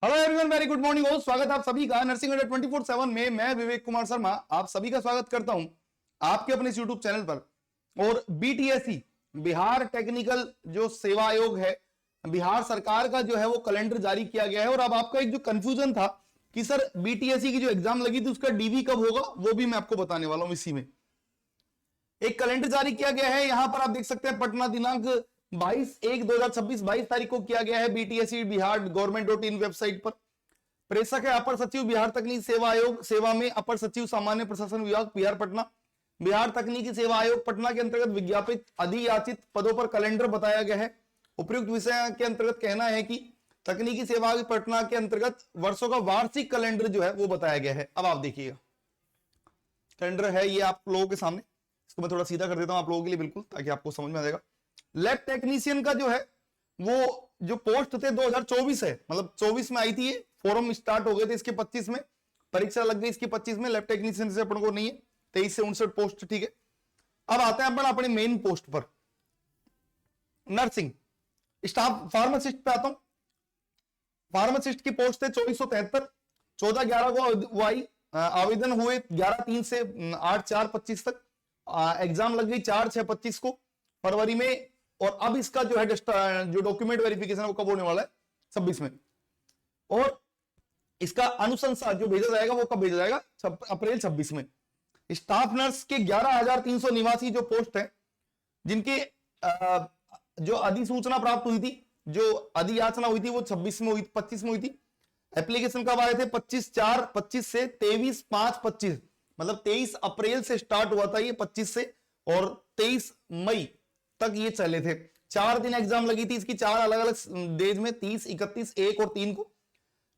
Hello everyone, very good morning. स्वागत आप सभी का नर्सिंग अड्डा 24/7 में। मैं विवेक कुमार शर्मा आप सभी का स्वागत करता हूं आपके अपने यूट्यूब चैनल पर। और बीटीएससी बिहार टेक्निकल जो सेवा आयोग है, बिहार सरकार का जो है वो कैलेंडर जारी किया गया है। और अब आपका एक जो कंफ्यूजन था कि सर बीटीएससी की जो एग्जाम लगी थी उसका डीवी कब होगा, वो भी मैं आपको बताने वाला हूं। इसी में एक कैलेंडर जारी किया गया है। यहां पर आप देख सकते हैं पटना दिनांक 22/1/2026 22 तारीख को किया गया है बीटीएससी बिहार गवर्नमेंट.इन वेबसाइट पर। प्रेषक है अपर सचिव बिहार तकनीकी सेवा आयोग, सेवा में अपर सचिव सामान्य प्रशासन विभाग बिहार पटना। बिहार तकनीकी सेवा आयोग पटना के अंतर्गत विज्ञापित अधियाचित पदों पर कैलेंडर बताया गया है। उपयुक्त विषय के अंतर्गत कहना है कि तकनीकी सेवा पटना के अंतर्गत वर्षों का वार्षिक कैलेंडर जो है वो बताया गया है। अब आप देखिएगा कैलेंडर है ये आप लोगों के सामने। इसको मैं थोड़ा सीधा कर देता हूं आप लोगों के लिए बिल्कुल, ताकि आपको समझ में आ जाएगा। लैब टेक्नीशियन का जो है वो जो पोस्ट थे 2024 है, मतलब 24 में आई थी। ये फॉर्म स्टार्ट हो गए थे इसके 25 में, परीक्षा लग गई इसकी 25 में। लैब टेक्नीशियन से अपन को नहीं है, 23 से 59 पोस्ट, ठीक है। अब आते हैं अपन अपने मेन पोस्ट पर। नर्सिंग स्टाफ फार्मासिस्ट पे आता हूं। फार्मासिस्ट की पोस्ट है 2473। 14/11 को वो आई, आवेदन हुए 11/3 से 8/4/25 तक। एग्जाम लग गई 4/6/25 को फरवरी में। और अब इसका जो है जो डॉक्यूमेंट वेरिफिकेशन वो कब होने वाला है, 26 में। और इसका अनुशंसा जो भेजा जाएगा वो कब भेजा जाएगा, अप्रैल 26 में। स्टाफ नर्स के 11,389 जो पोस्ट है, जिनके जो अधिसूचना प्राप्त हुई थी, जो अधियाचना हुई थी वो 26 में हुई, 25 में हुई थी। एप्लीकेशन कब आए थे, 25/4/25 से 23/5/25, मतलब 23 अप्रैल से स्टार्ट हुआ था ये 25 से, और 23 मई तक ये चले थे। 4 दिन एग्जाम लगी थी इसकी, 4 अलग अलग डेज में, 30, 31, 1 और 3 को।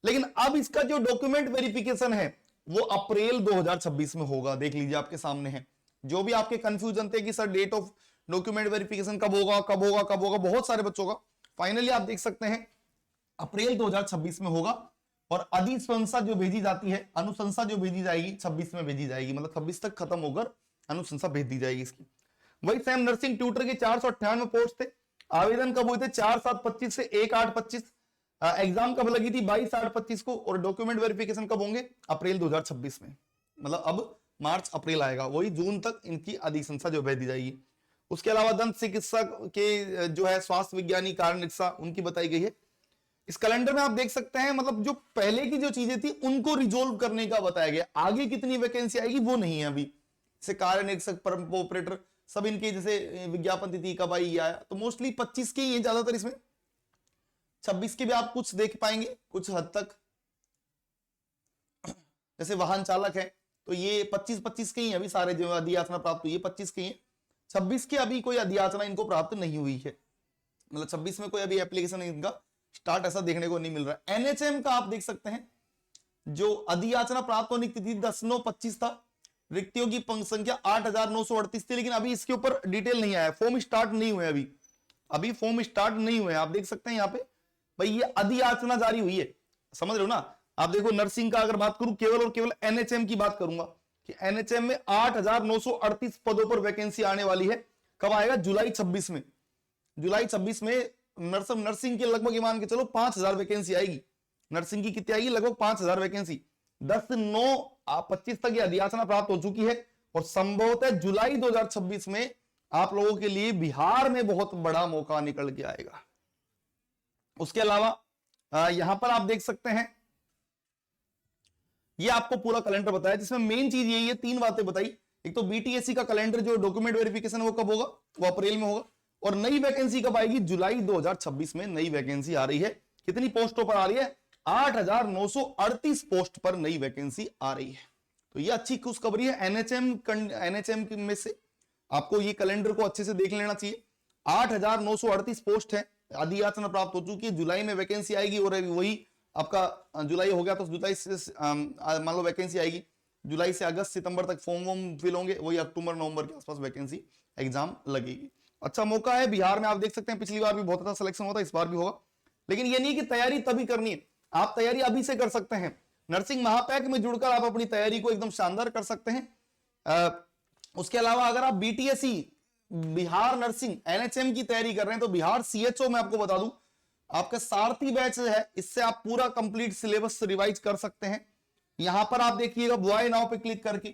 लेकिन अब इसका जो डॉक्यूमेंट वेरिफिकेशन है वो अप्रैल 2026 में होगा। देख लीजिए आपके सामने है। जो भी आपके कंफ्यूजन थे कि sir date of document verification कब होगा कब होगा कब होगा, बहुत सारे बच्चों का, फाइनली आप देख सकते हैं अप्रैल 2026 में होगा। और अधिशंसा जो भेजी जाती है, अनुशंसा जो भेजी जाएगी 26 में भेजी जाएगी, मतलब 26 तक खत्म होकर अनुशंसा भेज दी जाएगी इसकी। वही सेम नर्सिंग ट्यूटर के 498 पोस्ट थे। आवेदन कब हुए थे, 4/7/25 से 1/8/25। एग्जाम कब लगी थी, 22/8/25 को। और डॉक्यूमेंट वेरिफिकेशन कब होंगे, अप्रैल 2026 में। मतलब अब मार्च अप्रैल आएगा, वही जून तक इनकी अधिशंसा जो भेज दी जाएगी। उसके अलावा दंत चिकित्सक के जो है स्वास्थ्य विज्ञानी कार्य उनकी बताई गई है। इस कैलेंडर में आप देख सकते हैं, मतलब जो पहले की जो चीजें थी उनको रिजोल्व करने का बताया गया। आगे कितनी वैकेंसी आएगी वो नहीं है अभी। जैसे कार्य निरीक्षक, परम ऑपरेटर, सब इनके जैसे विज्ञापन तिथि कब आई आया, तो मोस्टली 25 के ही है ज्यादातर। इसमें 26 के भी आप कुछ देख पाएंगे कुछ हद तक। जैसे वाहन चालक है तो ये 25 के ही अभी सारे जो अधियाचना प्राप्त हुई है 25 के ही। 26 के अभी कोई अधियाचना इनको प्राप्त नहीं हुई है, मतलब 26 में कोई अभी एप्लीकेशन इनका स्टार्ट ऐसा देखने को नहीं मिल रहा है। एनएचएम का आप देख सकते हैं, जो अधियाचना प्राप्त होने की तिथि 10/9/25 था। रिक्तियों की संख्या 8,938 थी, लेकिन अभी इसके ऊपर डिटेल नहीं आया, फॉर्म स्टार्ट नहीं हुए अभी फॉर्म स्टार्ट नहीं हुए। आप देख सकते हैं यहाँ पे भाई ये अधियाचना जारी हुई है, समझ रहे हो ना। आप देखो नर्सिंग का अगर बात करूं, केवल और केवल एनएचएम की बात करूंगा कि एनएचएम में 8,938 पदों पर वैकेंसी आने वाली है। कब आएगा, जुलाई 26 में। जुलाई 26 में नर्सिंग के लगभग मान के चलो 5,000 वैकेंसी आएगी। नर्सिंग की कितनी आएगी, लगभग 5,000 वैकेंसी। 10/9/25 तक ये अधियाचना प्राप्त हो चुकी है। और संभवतः जुलाई 2026 में आप लोगों के लिए बिहार में बहुत बड़ा मौका निकल के आएगा। उसके अलावा यहां पर आप देख सकते हैं, ये आपको पूरा कैलेंडर बताया, जिसमें मेन चीज यही है, 3 बातें बताई। एक तो बीटीएससी का कैलेंडर जो डॉक्यूमेंट वेरिफिकेशन वो कब होगा, वो अप्रैल में होगा। और नई वैकेंसी कब आएगी, जुलाई 2026 में नई वैकेंसी आ रही है। कितनी पोस्टों पर आ रही है, 8,938 पोस्ट पर नई वैकेंसी आ रही है। तो ये अच्छी खुशखबरी है। एनएचएम में से आपको ये कैलेंडर को अच्छे से देख लेना चाहिए। 8,938 पोस्ट है, अधियाचना प्राप्त हो चुकी है। जुलाई में वैकेंसी आएगी, और वही आपका जुलाई हो गया तो जुलाई से मान लो वैकेंसी आएगी। जुलाई से अगस्त सितंबर तक फॉर्म वॉर्म फिल होंगे, वही अक्टूबर नवंबर के आसपास वैकेंसी एग्जाम लगेगी। अच्छा मौका है बिहार में। आप देख सकते हैं पिछली बार भी बहुत अच्छा सिलेक्शन हुआ था, इस बार भी होगा। लेकिन ये नहीं कि तैयारी तभी करनी है, आप तैयारी अभी से कर सकते हैं। नर्सिंग महापैक में जुड़कर आप अपनी तैयारी को एकदम शानदार कर सकते हैं। उसके अलावा अगर आप बीटीएससी बिहार नर्सिंग एनएचएम की तैयारी कर रहे हैं तो बिहार सीएचओ में आपको बता दूं आपका सारथी बैच है, इससे आप पूरा कंप्लीट सिलेबस रिवाइज कर सकते हैं। यहां पर आप देखिएगा बाय नाउ पे क्लिक करके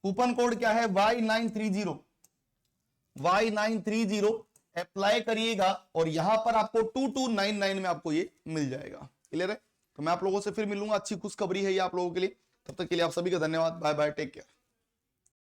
कूपन कोड क्या है Y930 अप्लाई करिएगा और यहां पर आपको 2299 में आपको ये मिल जाएगा। क्लियर है? तो मैं आप लोगों से फिर मिलूंगा, अच्छी खुशखबरी है ये आप लोगों के लिए। तब तक के लिए आप सभी का धन्यवाद, बाय बाय, टेक केयर।